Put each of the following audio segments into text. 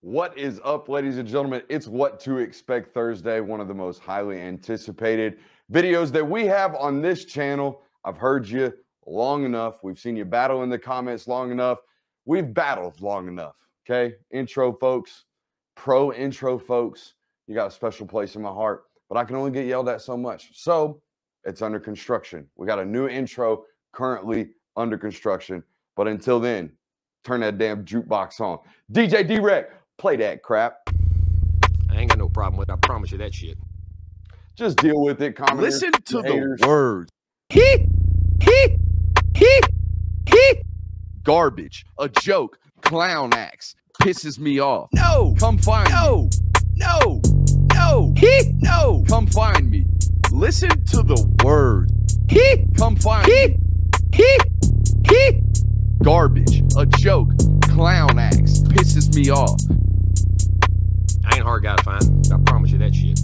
What is up, ladies and gentlemen? It's What to Expect Thursday, one of the most highly anticipated videos that we have on this channel. I've heard you long enough. We've seen you battle in the comments long enough. We've battled long enough, okay? Intro folks, pro intro folks, you got a special place in my heart, but I can only get yelled at so much. So it's under construction. We got a new intro currently under construction, but until then, turn that damn jukebox on. DJ D-Rec, play that crap. I ain't got no problem with it. I promise you that shit. Just deal with it, commenters. Listen to haters. the words. Hee. Garbage. A joke. Clown acts. Pisses me off. No. Come find me. No. No. Come find me. Listen to the words. Come find me. Garbage. A joke. Clown acts. Pisses me off. I ain't a hard guy to find. I promise you that shit.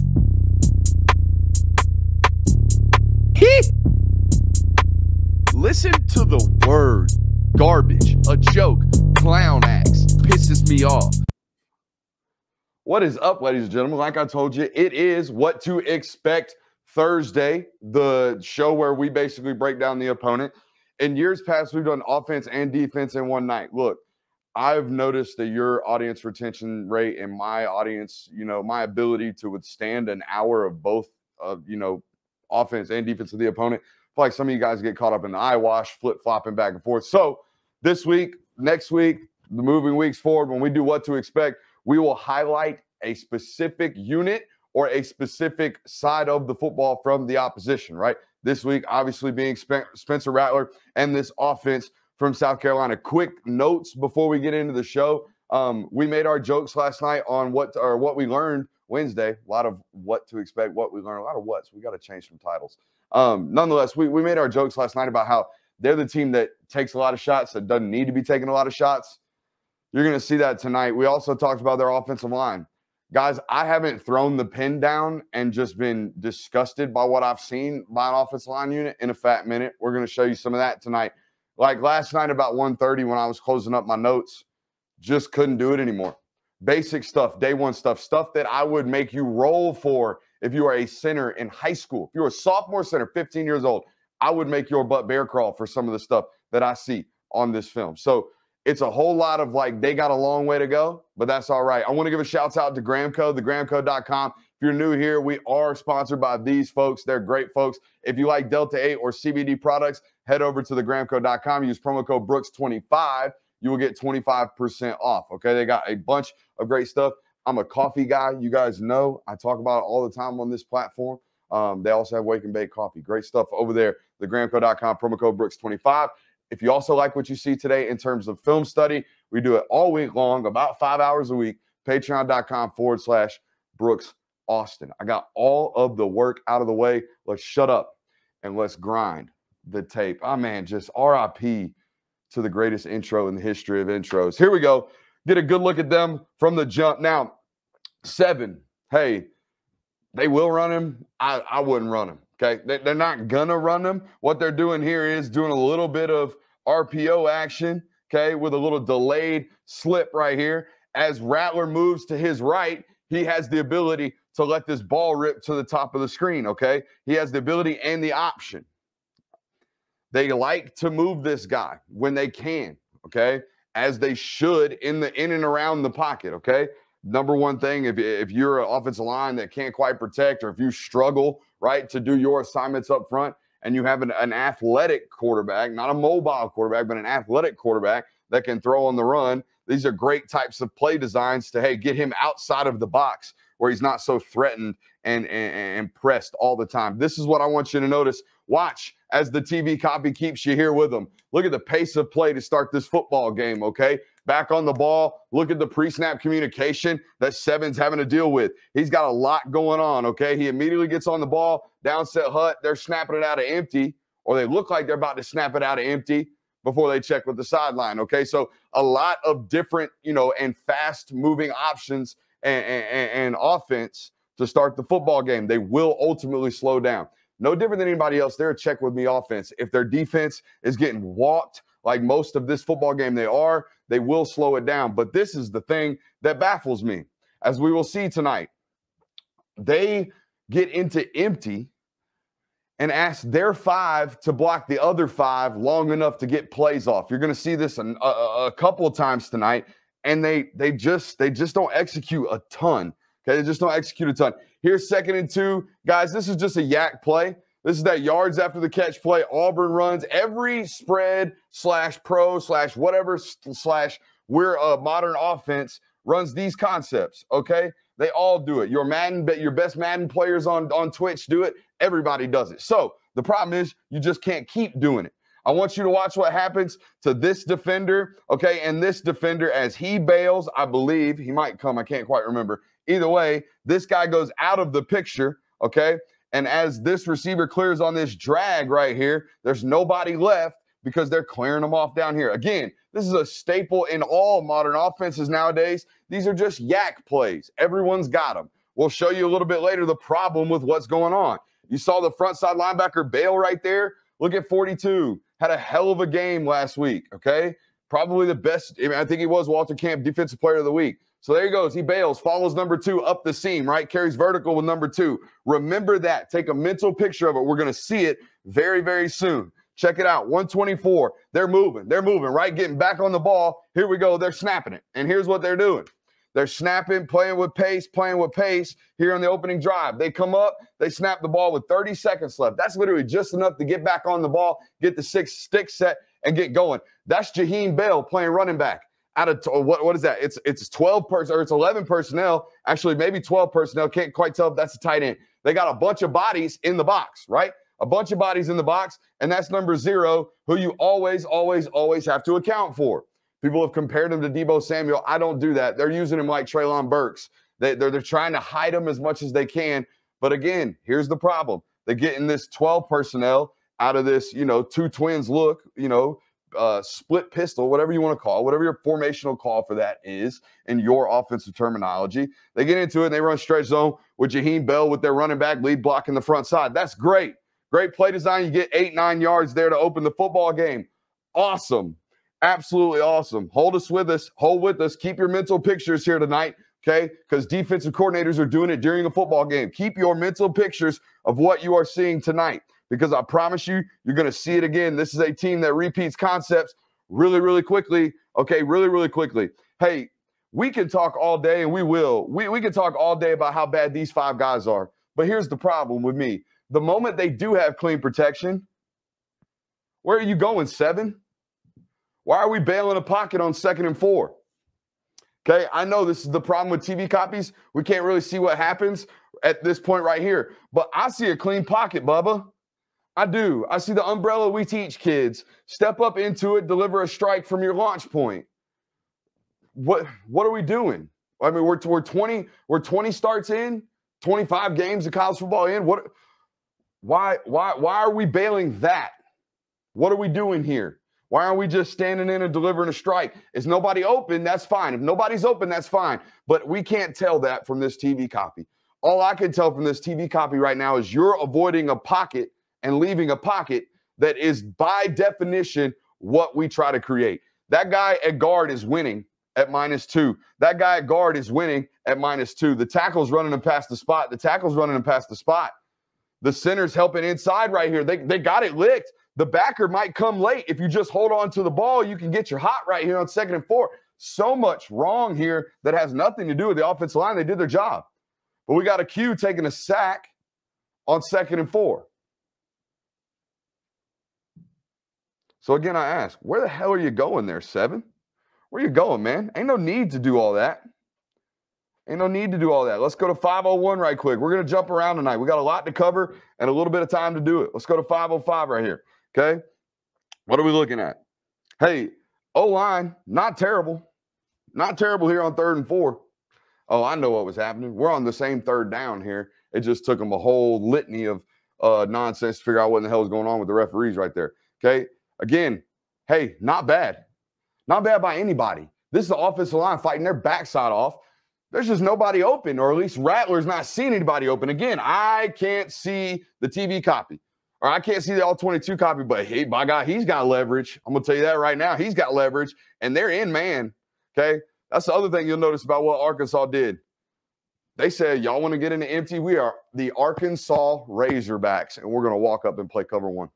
Listen to the words. Garbage. A joke. Clown acts. Pisses me off. What is up, ladies and gentlemen? Like I told you, it is What to Expect Thursday, the show where we basically break down the opponent. In years past, we've done offense and defense in one night. Look, I've noticed that your audience retention rate and my audience, my ability to withstand an hour of both, offense and defense of the opponent. I feel like some of you guys get caught up in the eyewash, flip-flopping back and forth. So this week, next week, the moving weeks forward, when we do What to Expect, we will highlight a specific unit or a specific side of the football from the opposition, right? This week, obviously being Spencer Rattler and this offense from South Carolina. Quick notes before we get into the show. We made our jokes last night on what we learned Wednesday. A lot of what to expect, what we learned, a lot of what's. We got to change some titles. Nonetheless, we made our jokes last night about how they're the team that takes a lot of shots, that doesn't need to be taking a lot of shots. You're going to see that tonight. We also talked about their offensive line. Guys, I haven't thrown the pen down and just been disgusted by what I've seen by an offensive line unit in a fat minute. We're going to show you some of that tonight. Like last night about 1:30 when I was closing up my notes, just couldn't do it anymore. Basic stuff, day one stuff that I would make you roll for if you are a center in high school. If you're a sophomore center, 15 years old, I would make your butt bear crawl for some of the stuff that I see on this film. So it's a whole lot of like, they got a long way to go, but that's all right. I want to give a shout out to Gramco, thegramco.com. If you're new here, we are sponsored by these folks. They're great folks. If you like Delta 8 or CBD products, head over to thegramco.com. Use promo code Brooks25. You will get 25% off, okay? They got a bunch of great stuff. I'm a coffee guy. You guys know I talk about it all the time on this platform. They also have Wake and Bake coffee. Great stuff over there, thegramco.com, promo code Brooks25. If you also like what you see today in terms of film study, we do it all week long, about 5 hours a week, patreon.com/Brooks Austin. I got all of the work out of the way. Let's shut up and let's grind the tape. Oh, man, just RIP to the greatest intro in the history of intros. Here we go. Get a good look at them from the jump. Now, 7, hey, they will run him. I wouldn't run him. Okay, they're not going to run them. What they're doing here is doing a little bit of RPO action, okay, with a little delayed slip right here. As Rattler moves to his right, he has the ability to let this ball rip to the top of the screen, okay? He has the ability and the option. They like to move this guy when they can, okay, as they should in and around the pocket, okay? Number one thing, if you're an offensive line that can't quite protect, or if you struggle, right, to do your assignments up front, and you have an athletic quarterback, not a mobile quarterback, but an athletic quarterback that can throw on the run, these are great types of play designs to, hey, get him outside of the box where he's not so threatened and pressed all the time. This is what I want you to notice. Watch as the TV copy keeps you here with them. Look at the pace of play to start this football game, okay? Back on the ball, look at the pre-snap communication that Seven's having to deal with. He's got a lot going on, okay? He immediately gets on the ball, downset hut, they're snapping it out of empty, or they look like they're about to snap it out of empty before they check with the sideline, okay? So a lot of different, and fast-moving options and offense to start the football game. They will ultimately slow down. No different than anybody else. They're a check with me offense. If their defense is getting walked like most of this football game they are, they will slow it down. But this is the thing that baffles me. As we will see tonight, they get into empty and ask their 5 to block the other 5 long enough to get plays off. You're going to see this a couple of times tonight, and they just don't execute a ton. Okay, they just don't execute a ton. Here's 2nd and 2. Guys, this is just a yak play. This is that yards after the catch play. Auburn runs every spread / pro / whatever / we're a modern offense runs these concepts, okay? They all do it. Your best Madden players on Twitch do it. Everybody does it. So the problem is you just can't keep doing it. I want you to watch what happens to this defender, okay? And this defender, as he bails, I believe, he might come, I can't quite remember. Either way, this guy goes out of the picture, okay? And as this receiver clears on this drag right here, there's nobody left because they're clearing them off down here. Again, this is a staple in all modern offenses nowadays. These are just yak plays. Everyone's got them. We'll show you a little bit later the problem with what's going on. You saw the front side linebacker bail right there. Look at 42. Had a hell of a game last week, okay? Probably the best. I think he was Walter Camp Defensive Player of the Week. So there he goes. He bails, follows number 2 up the seam, right? Carries vertical with number 2. Remember that. Take a mental picture of it. We're going to see it very, very soon. Check it out. 124. They're moving, right? Getting back on the ball. Here we go. They're snapping it. And here's what they're doing. They're snapping, playing with pace here on the opening drive. They come up, they snap the ball with 30 seconds left. That's literally just enough to get back on the ball, get the 6 stick set, and get going. That's Jaheim Bell playing running back. Out of what is that? It's 12 or it's 11 personnel. Actually, maybe 12 personnel. Can't quite tell if that's a tight end. They got a bunch of bodies in the box, right? A bunch of bodies in the box, and that's number 0, who you always have to account for. People have compared him to Deebo Samuel. I don't do that. They're using him like Treylon Burks. They're trying to hide him as much as they can. But again, here's the problem. They're getting this 12 personnel out of this, 2 twins look, split pistol, whatever you want to call it, whatever your formational call for that is in your offensive terminology. They get into it and they run stretch zone with Jaheim Bell with their running back lead blocking the front side. That's great. Great play design. You get 8-9 yards there to open the football game. Awesome. Absolutely awesome. Hold with us. Keep your mental pictures here tonight, okay? Because defensive coordinators are doing it during a football game. Keep your mental pictures of what you are seeing tonight, because I promise you, you're going to see it again. This is a team that repeats concepts really, really quickly, okay? Really, really quickly. Hey, we can talk all day, and we will. We can talk all day about how bad these 5 guys are. But here's the problem with me. The moment they do have clean protection, where are you going, 7? Why are we bailing a pocket on 2nd and 4? Okay, I know this is the problem with TV copies. We can't really see what happens at this point right here. But I see a clean pocket, Bubba. I do. I see the umbrella we teach kids. Step up into it, deliver a strike from your launch point. What are we doing? I mean, we're 20 starts in, 25 games of college football in. Why are we bailing that? What are we doing here? Why aren't we just standing in and delivering a strike? Is nobody open? That's fine. If nobody's open, that's fine. But we can't tell that from this TV copy. All I can tell from this TV copy right now is you're avoiding a pocket and leaving a pocket that is by definition what we try to create. That guy at guard is winning at -2. That guy at guard is winning at -2. The tackle's running him past the spot. The center's helping inside right here. They got it licked. The backer might come late. If you just hold on to the ball, you can get your hot right here on 2nd and 4. So much wrong here that has nothing to do with the offensive line. They did their job. But we got a Q taking a sack on 2nd and 4. So again, I ask, where the hell are you going there, 7? Where you going, man? Ain't no need to do all that. Let's go to 501 right quick. We're going to jump around tonight. We got a lot to cover and a little bit of time to do it. Let's go to 505 right here. Okay. What are we looking at? Hey, O-line, not terrible. Not terrible here on 3rd and 4. Oh, I know what was happening. We're on the same 3rd down here. It just took them a whole litany of nonsense to figure out what in the hell is going on with the referees right there. Okay. Again, hey, not bad. Not bad by anybody. This is the offensive line fighting their backside off. There's just nobody open, or at least Rattler's not seeing anybody open. Again, I can't see the TV copy. Or I can't see the all-22 copy, but hey, by God, he's got leverage. I'm going to tell you that right now. He's got leverage, and they're in man, okay? That's the other thing you'll notice about what Arkansas did. They said, y'all want to get into empty? We are the Arkansas Razorbacks, and we're going to walk up and play cover one.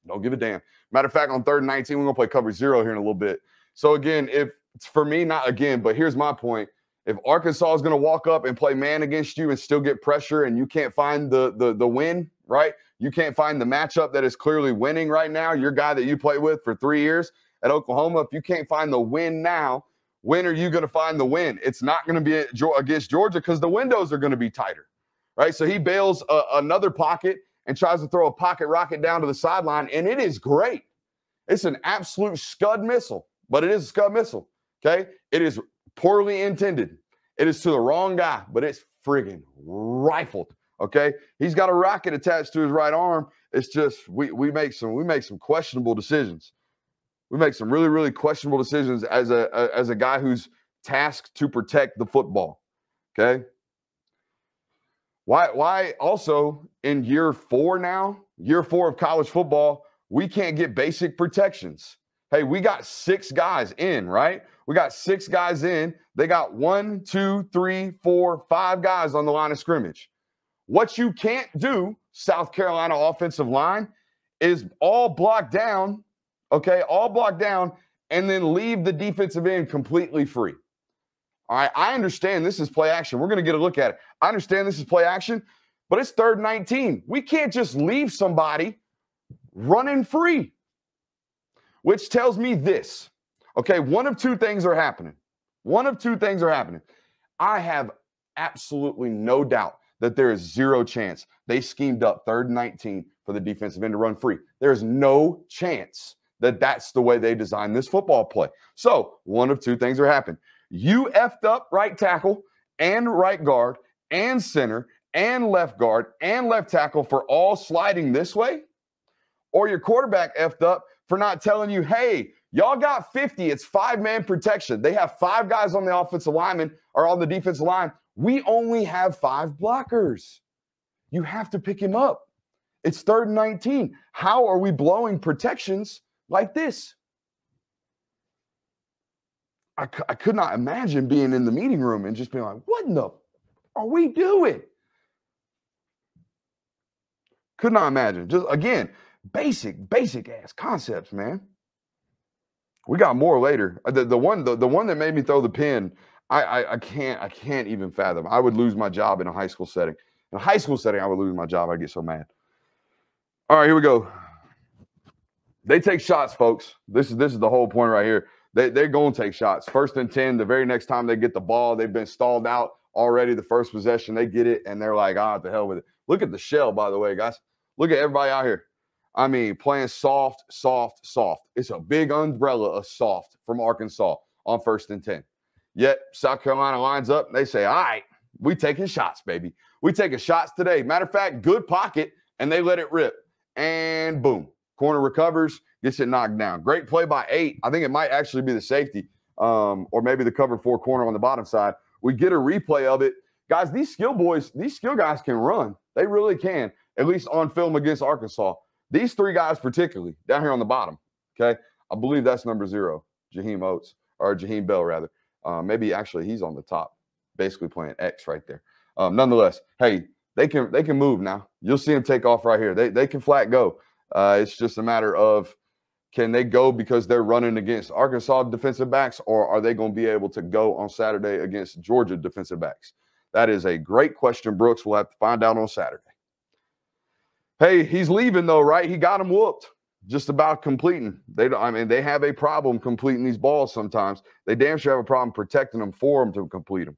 Don't give a damn. Matter of fact, on 3rd and 19, we're going to play cover 0 here in a little bit. So, again, if for me, not again, but here's my point. If Arkansas is going to walk up and play man against you and still get pressure and you can't find the win, right? You can't find the matchup that is clearly winning right now, your guy that you play with for 3 years at Oklahoma, if you can't find the win now, when are you going to find the win? It's not going to be against Georgia because the windows are going to be tighter, right? So he bails another pocket and tries to throw a pocket rocket down to the sideline, and it is great. It's an absolute scud missile, but it is a scud missile, okay? It is poorly intended. It is to the wrong guy, but it's friggin' rifled, okay? He's got a rocket attached to his right arm. It's just we make some questionable decisions. We make some really, really questionable decisions as a guy who's tasked to protect the football, okay? Why also in year 4 now, year 4 of college football, we can't get basic protections? Hey, we got 6 guys in, right? We got 6 guys in. They got 1, 2, 3, 4, 5 guys on the line of scrimmage. What you can't do, South Carolina offensive line, is all blocked down, okay, all blocked down, and then leave the defensive end completely free. All right, I understand this is play action. We're going to get a look at it. I understand this is play action, but it's 3rd and 19. We can't just leave somebody running free, which tells me this. Okay, one of two things are happening. One of two things are happening. I have absolutely no doubt that there is 0 chance they schemed up 3rd and 19 for the defensive end to run free. There's no chance that that's the way they designed this football play. So one of two things are happening. You effed up right tackle and right guard and center and left guard and left tackle for all sliding this way, or your quarterback effed up for not telling you, hey, y'all got 50. It's 5-man protection. They have 5 guys on the offensive lineman or on the defensive line. We only have 5 blockers. You have to pick him up. It's 3rd and 19. How are we blowing protections like this? I could not imagine being in the meeting room and just being like, what in the are we doing? Could not imagine. Just, again, basic ass concepts, man. We got more later. The one that made me throw the pin, I can't even fathom. I would lose my job in a high school setting. In a high school setting, I would lose my job. I get so mad. All right, here we go. They take shots, folks. This is the whole point right here. They're going to take shots. 1st and 10, the very next time they get the ball, they've been stalled out already. The first possession, they get it, and they're like, the hell with it. Look at the shell, by the way, guys. Look at everybody out here. I mean, playing soft. It's a big umbrella of soft from Arkansas on 1st and 10. Yet South Carolina lines up, and they say, all right, we taking shots, baby. We taking shots today. Matter of fact, good pocket, and they let it rip. And boom. Corner recovers, gets it knocked down. Great play by 8. I think it might actually be the safety or maybe the cover 4 corner on the bottom side. We get a replay of it. Guys, these skill guys can run. They really can, at least on film against Arkansas. These 3 guys particularly, down here on the bottom, okay? I believe that's number 0, Jaheim Bell, rather. Maybe actually he's on the top, basically playing X right there. Nonetheless, hey, they can move now. You'll see them take off right here. They can flat go. It's just a matter of, can they go because they're running against Arkansas defensive backs, or are they going to be able to go on Saturday against Georgia defensive backs? That is a great question, Brooks. We'll have to find out on Saturday. Hey, he's leaving though, right? He got him whooped just about completing. They have a problem completing these balls sometimes. They damn sure have a problem protecting them for them to complete them.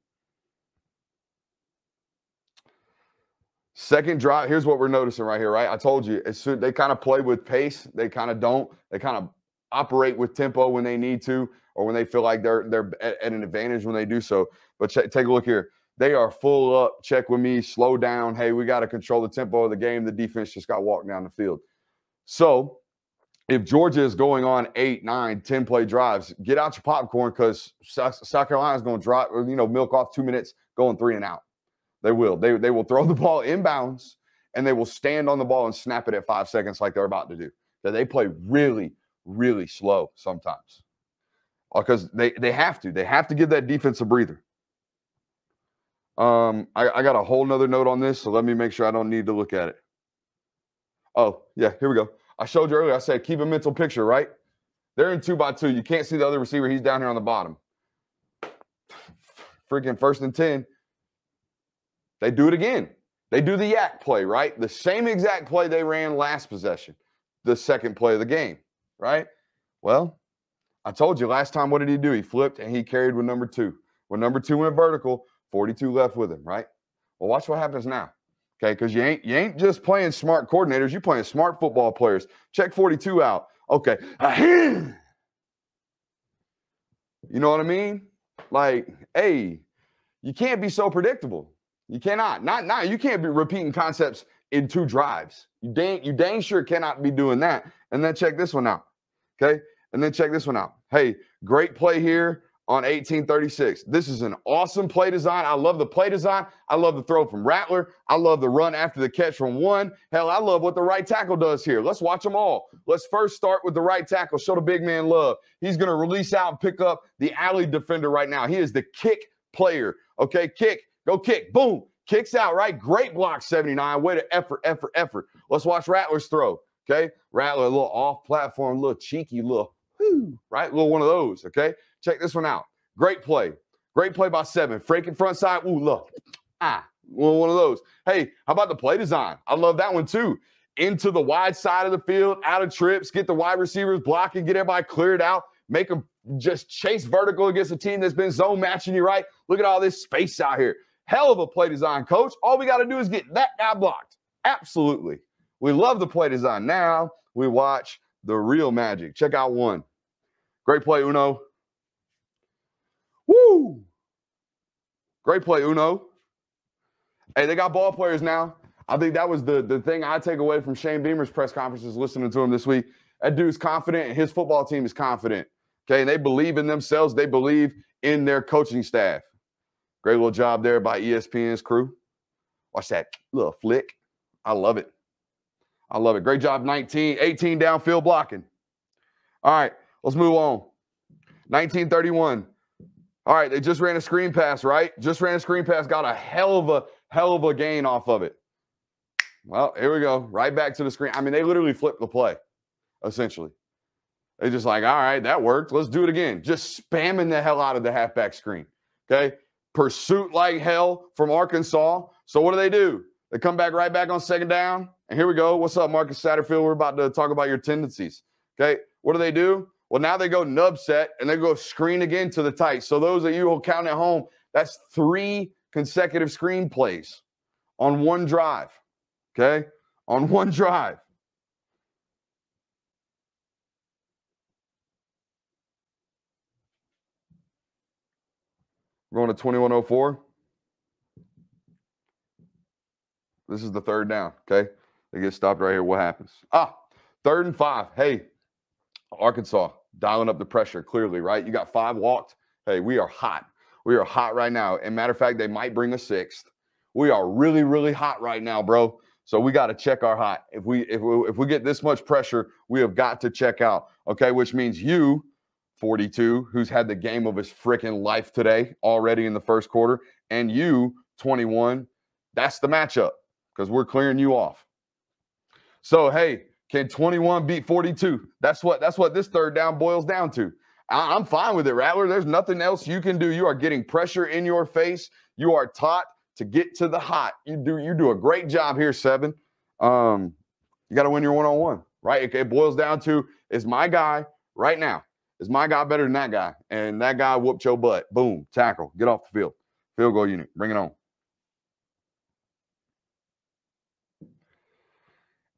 Second drive, here's what we're noticing right here, right? I told you, they kind of play with pace. They kind of don't. They kind of operate with tempo when they need to, or when they feel like they're at an advantage when they do so. But take a look here. They are full up. Check with me. Slow down. Hey, we got to control the tempo of the game. The defense just got walked down the field. So if Georgia is going on 8, 9, 10 play drives, get out your popcorn, because South Carolina is going to milk off 2 minutes, going 3 and out. They will. They will throw the ball inbounds, and they will stand on the ball and snap it at 5 seconds like they're about to do. That they play really, really slow sometimes because they have to. They have to give that defense a breather. I got a whole nother note on this, so let me make sure I don't need to look at it. Oh, yeah, here we go. I showed you earlier. I said keep a mental picture, right? They're in 2-by-2. You can't see the other receiver. He's down here on the bottom. Freaking 1st and 10. They do it again. They do the yak play, right? The same exact play they ran last possession, the second play of the game, right? Well, I told you last time, what did he do? He flipped and he carried with number 2. When number 2 went vertical, 42 left with him, right? Well, watch what happens now, okay? Because you ain't just playing smart coordinators. You're playing smart football players. Check 42 out. Okay. You know what I mean? Like, hey, you can't be so predictable. You cannot. Not you can't be repeating concepts in 2 drives. You dang sure cannot be doing that. And then check this one out. Okay? And then check this one out. Hey, great play here on 1836. This is an awesome play design. I love the play design. I love the throw from Rattler. I love the run after the catch from 1. Hell, I love what the right tackle does here. Let's watch them all. Let's first start with the right tackle. Show the big man love. He's going to release out and pick up the alley defender right now. He is the kick player. Okay, kick. Go kick. Boom. Kicks out, right? Great block, 79. Way to effort. Let's watch Rattler's throw. Okay? Rattler, a little off-platform, a little cheeky, little, right? A little one of those, okay? Check this one out. Great play. Great play by 7. Freaking front side. Ooh, look. One of those. Hey, how about the play design? I love that one too. Into the wide side of the field, out of trips, get the wide receivers blocking, get everybody cleared out, make them just chase vertical against a team that's been zone matching you, right? Look at all this space out here. Hell of a play design, coach. All we got to do is get that guy blocked. Absolutely. We love the play design. Now we watch the real magic. Check out 1. Great play, Uno. Woo! Great play, Uno. Hey, they got ball players now. I think that was the thing I take away from Shane Beamer's press conferences listening to him this week. That dude's confident, and his football team is confident. Okay, and they believe in themselves. They believe in their coaching staff. Great little job there by ESPN's crew. Watch that little flick. I love it. I love it. Great job, 18 downfield blocking. All right, let's move on. 1931. All right, they just ran a screen pass, right? Just ran a screen pass, got a hell of a gain off of it. Well, here we go. Right back to the screen. I mean, they literally flipped the play, essentially. They just like, all right, that worked. Let's do it again. Just spamming the hell out of the halfback screen, okay? Pursuit like hell from Arkansas. So what do? They come back right back on 2nd down. And here we go. What's up, Marcus Satterfield? We're about to talk about your tendencies. Okay. What do? Well, now they go nub set and they go screen again to the tight. So those of you who count at home, that's 3 consecutive screen plays on 1 drive. Okay. On 1 drive. We're going to 2104. This is the 3rd down, okay? They get stopped right here. What happens? 3rd and 5. Hey, Arkansas dialing up the pressure clearly, right? You got 5 walked. Hey, we are hot. We are hot right now. And matter of fact, they might bring a 6th. We are really, really hot right now, bro. So we got to check our hot. If we get this much pressure, we have got to check out, okay? Which means you, 42, who's had the game of his freaking life today already in the first quarter, and you, 21, that's the matchup because we're clearing you off. So, hey, can 21 beat 42? That's what this 3rd down boils down to. I'm fine with it, Rattler. There's nothing else you can do. You are getting pressure in your face. You are taught to get to the hot. You do a great job here, 7. You got to win your one-on-one, right? It boils down to, is my guy right now, is my guy better than that guy? And that guy whooped your butt. Boom, tackle, get off the field. Field goal unit, bring it on.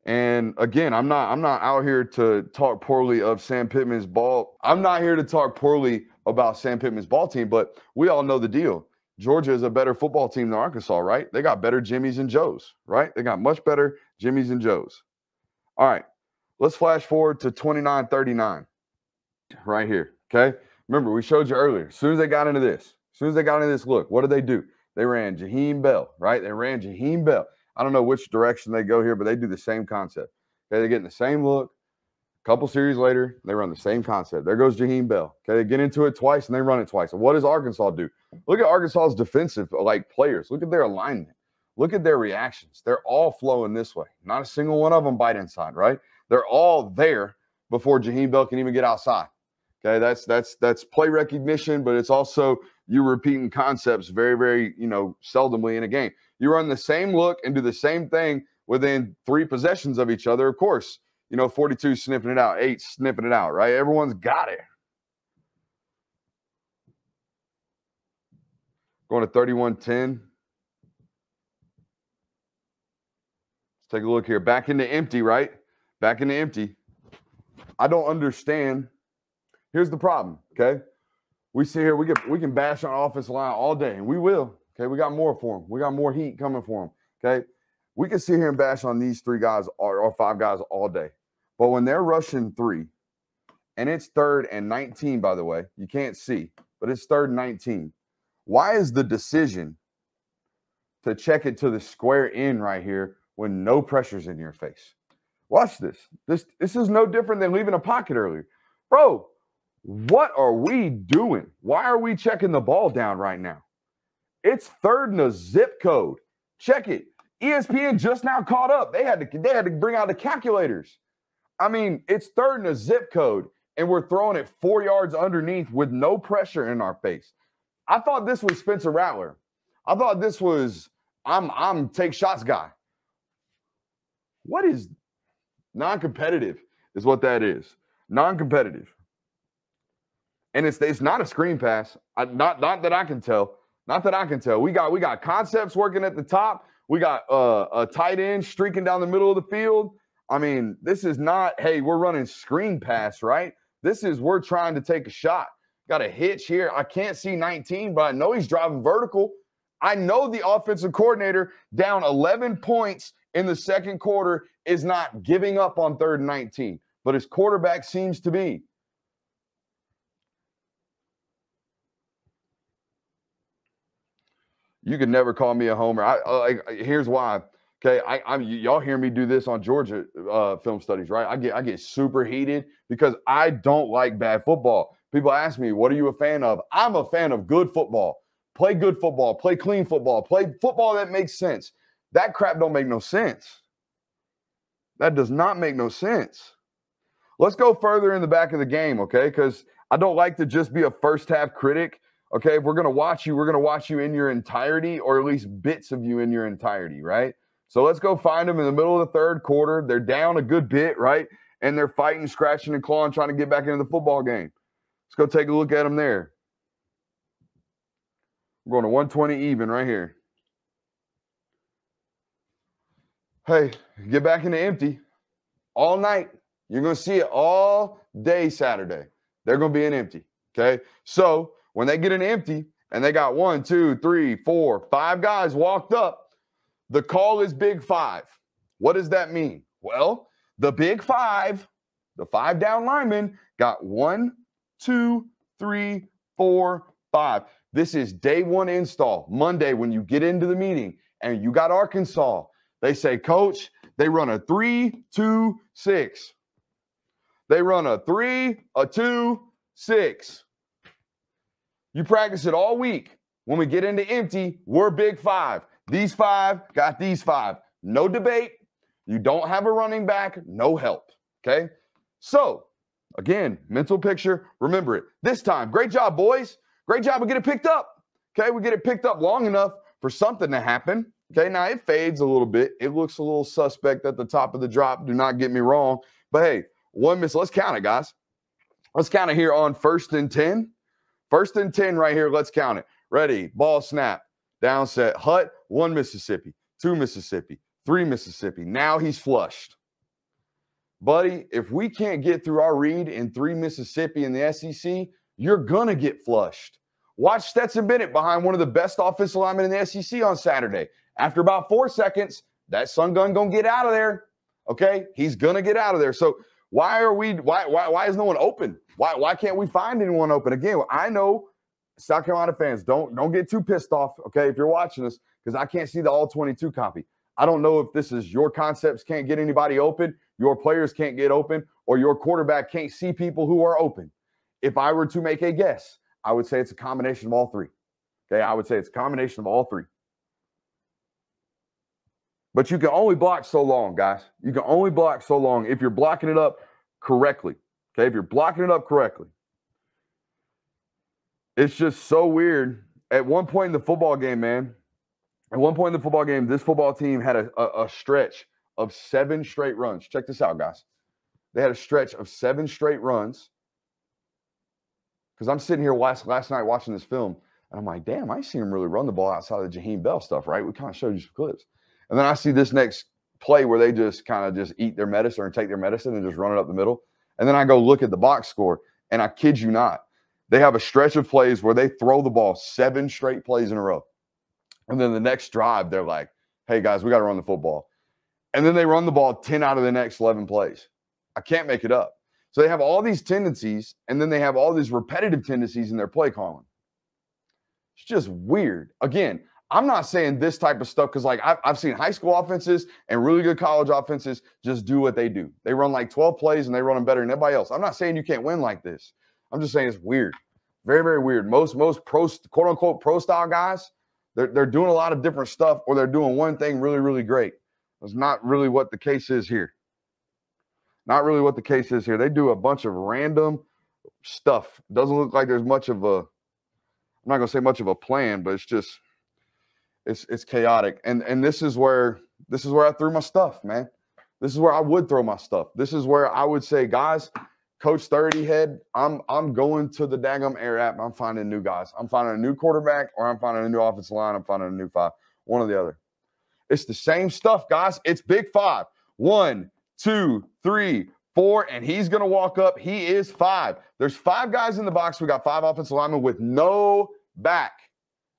And again, I'm not out here to talk poorly of Sam Pittman's ball. I'm not here to talk poorly about Sam Pittman's ball team, but we all know the deal. Georgia is a better football team than Arkansas, right? They got better Jimmies and Joes, right? They got much better Jimmies and Joes. All right, let's flash forward to 29-39 right here, okay? Remember, we showed you earlier, as soon as they got into this look, what did they do? They ran Jaheim Bell, right? They ran Jaheim Bell. I don't know which direction they go here, but they do the same concept. Okay, they get in the same look. A couple series later, they run the same concept. There goes Jaheim Bell. Okay, they get into it twice and they run it twice. And what does Arkansas do? Look at Arkansas's defensive players. Look at their alignment. Look at their reactions. They're all flowing this way. Not a single one of them bite inside, right? They're all there before Jaheim Bell can even get outside. Okay, that's play recognition, but it's also you repeating concepts very, very, seldomly in a game. You run the same look and do the same thing within 3 possessions of each other. Of course, 42 sniffing it out, 8 sniffing it out, right? Everyone's got it. Going to 31-10. Let's take a look here. Back into empty, right? Back into empty. I don't understand. Here's the problem, okay? We sit here, we can bash on offensive line all day, and we will. Okay, we got more for them. We got more heat coming for them. Okay, we can sit here and bash on these 3 guys or 5 guys all day. But when they're rushing 3, and it's 3rd and 19, by the way, you can't see, but it's 3rd and 19. Why is the decision to check it to the square end right here when no pressure's in your face? Watch this. This is no different than leaving a pocket earlier. Bro, what are we doing? Why are we checking the ball down right now? It's 3rd and a zip code. Check it. ESPN just now caught up. They had to bring out the calculators. I mean, it's 3rd and a zip code, and we're throwing it 4 yards underneath with no pressure in our face. I thought this was Spencer Rattler. I thought this was I'm take shots guy. What is non-competitive is what that is. Non-competitive. And it's not a screen pass. Not that I can tell. Not that I can tell. We got concepts working at the top. We got a tight end streaking down the middle of the field. I mean, this is not, hey, we're running screen pass, right? This is we're trying to take a shot. Got a hitch here. I can't see 19, but I know he's driving vertical. I know the offensive coordinator down 11 points in the 2nd quarter is not giving up on 3rd and 19, but his quarterback seems to be. You could never call me a homer. Here's why. Okay, y'all hear me do this on Georgia film studies, right? I get super heated because I don't like bad football. People ask me, what are you a fan of? I'm a fan of good football. Play good football. Play clean football. Play football that makes sense. That crap don't make no sense. That does not make no sense. Let's go further in the back of the game, okay? Because I don't like to just be a first half critic. Okay, if we're going to watch you, we're going to watch you in your entirety, or at least bits of you in your entirety, right? So let's go find them in the middle of the 3rd quarter. They're down a good bit, right? And they're fighting, scratching, and clawing, trying to get back into the football game. Let's go take a look at them there. We're going to 120 even right here. Hey, get back into empty all night. You're going to see it all day Saturday. They're going to be in empty, okay? So when they get in empty and they got 1, 2, 3, 4, 5 guys walked up, the call is Big 5. What does that mean? Well, the Big 5, the 5 down linemen, got 1, 2, 3, 4, 5. This is day 1 install. Monday, when you get into the meeting and you got Arkansas, they say, Coach, they run a 3-2-6. They run a 3-2-6. You practice it all week. When we get into empty, we're Big 5. These 5 got these 5. No debate. You don't have a running back, no help. Okay? So, again, mental picture. Remember it. This time, great job, boys. Great job. We get it picked up. Okay? We get it picked up long enough for something to happen. Okay? Now, it fades a little bit. It looks a little suspect at the top of the drop. Do not get me wrong. But, hey, 1 miss. Let's count it, guys. Let's count it here on 1st and 10. 1st and 10 right here. Let's count it. Ready. Ball snap. Down set. Hut. 1 Mississippi. 2 Mississippi. 3 Mississippi. Now he's flushed. Buddy, if we can't get through our read in 3 Mississippi in the SEC, you're going to get flushed. Watch Stetson Bennett behind one of the best offensive linemen in the SEC on Saturday. After about 4 seconds, that son gun going to get out of there. Okay? He's going to get out of there. So why is no one open? Why can't we find anyone open? Again, I know South Carolina fans, don't get too pissed off, okay, if you're watching us, because I can't see the all 22 copy. I don't know if this is your concepts can't get anybody open, your players can't get open, or your quarterback can't see people who are open. If I were to make a guess, I would say it's a combination of all three. Okay, I would say it's a combination of all three. But you can only block so long, guys. You can only block so long if you're blocking it up correctly. Okay, if you're blocking it up correctly. It's just so weird. At one point in the football game, man, this football team had a stretch of 7 straight runs. Check this out, guys. They had a stretch of 7 straight runs. Because I'm sitting here last night watching this film, and I'm like, damn, I seen him really run the ball outside of the Jaheim Bell stuff, right? We kind of showed you some clips. And then I see this next play where they just kind of just eat their medicine or take their medicine and just run it up the middle. And then I go look at the box score, and I kid you not, they have a stretch of plays where they throw the ball 7 straight plays in a row. And then the next drive, they're like, hey, guys, we got to run the football. And then they run the ball 10 out of the next 11 plays. I can't make it up. So they have all these tendencies, and then they have all these repetitive tendencies in their play calling. It's just weird. Again, I'm not saying this type of stuff because, like, I've seen high school offenses and really good college offenses just do what they do. They run like 12 plays, and they run them better than everybody else. I'm not saying you can't win like this. I'm just saying it's weird. Very, very weird. Most pro, quote-unquote pro-style guys, they're doing a lot of different stuff, or they're doing one thing really, really great. That's not really what the case is here. Not really what the case is here. They do a bunch of random stuff. Doesn't look like there's much of a, I'm not going to say much of a plan, but it's just, it's chaotic. And this is where I threw my stuff, man. This is where I would throw my stuff. This is where I would say, guys, Coach 30 head, I'm going to the daggum air app. I'm finding new guys. I'm finding a new quarterback, or I'm finding a new offensive line. I'm finding a new 5. One or the other. It's the same stuff, guys. It's big 5. 1, 2, 3, 4, and he's going to walk up. He is 5. There's 5 guys in the box. We got 5 offensive linemen with no back.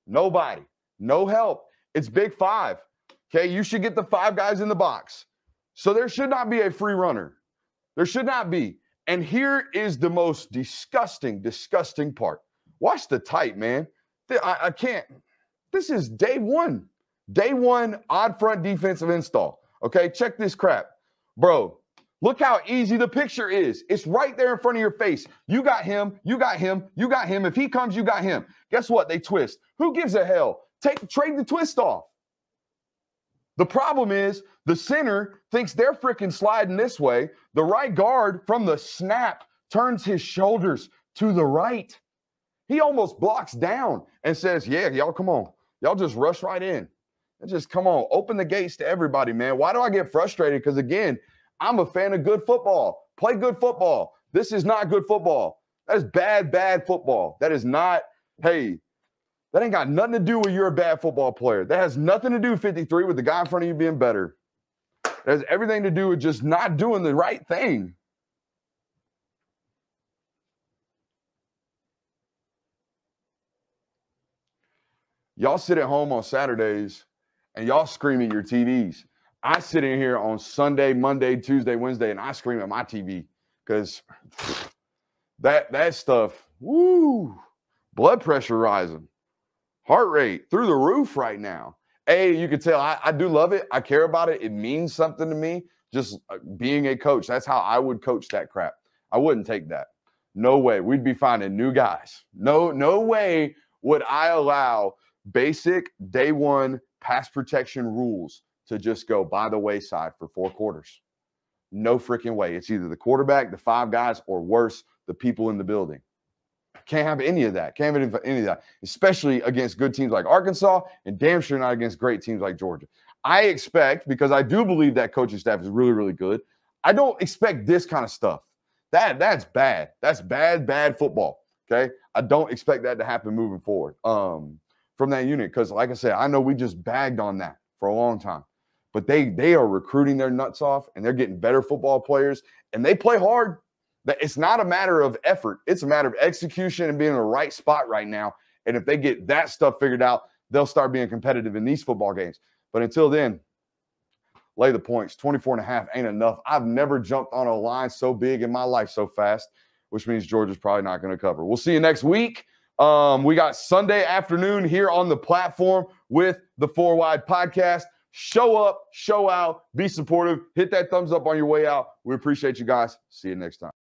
Nobody. No help. It's big 5. Okay, you should get the 5 guys in the box. So there should not be a free runner. There should not be. And here is the most disgusting part. Watch the tight, man. I can't. This is day one. Day one odd front defensive install. Okay, check this crap. Bro, look how easy the picture is. It's right there in front of your face. You got him, you got him, you got him. If he comes, you got him. Guess what? They twist. Who gives a hell? Trade the twist off. The problem is the center thinks they're freaking sliding this way. The right guard from the snap turns his shoulders to the right. He almost blocks down and says, yeah, y'all come on. Y'all just rush right in. And just come on, open the gates to everybody, man. Why do I get frustrated? Because, again, I'm a fan of good football. Play good football. This is not good football. That is bad football. That is not, hey, that ain't got nothing to do with you're a bad football player. That has nothing to do, 53, with the guy in front of you being better. It has everything to do with just not doing the right thing. Y'all sit at home on Saturdays and y'all scream at your TVs. I sit in here on Sunday, Monday, Tuesday, Wednesday, and I scream at my TV because that stuff, woo, blood pressure rising. Heart rate through the roof right now. You can tell I do love it. I care about it. It means something to me. Just being a coach. That's how I would coach that crap. I wouldn't take that. No way. We'd be finding new guys. No way would I allow basic day one pass protection rules to just go by the wayside for 4 quarters. No freaking way. It's either the quarterback, the 5 guys, or worse, the people in the building. Can't have any of that. Can't have any of that, especially against good teams like Arkansas and damn sure not against great teams like Georgia. I expect, because I do believe that coaching staff is really, really good, I don't expect this kind of stuff. That's bad. That's bad football, okay? I don't expect that to happen moving forward from that unit because, like I said, I know we just bagged on that for a long time. But they are recruiting their nuts off, and they're getting better football players, and they play hard. It's not a matter of effort. It's a matter of execution and being in the right spot right now. And if they get that stuff figured out, they'll start being competitive in these football games. But until then, lay the points. 24.5 ain't enough. I've never jumped on a line so big in my life so fast, which means Georgia's probably not going to cover. We'll see you next week. We got Sunday afternoon here on the platform with the 4 Wide podcast. Show up, show out, be supportive. Hit that thumbs up on your way out. We appreciate you guys. See you next time.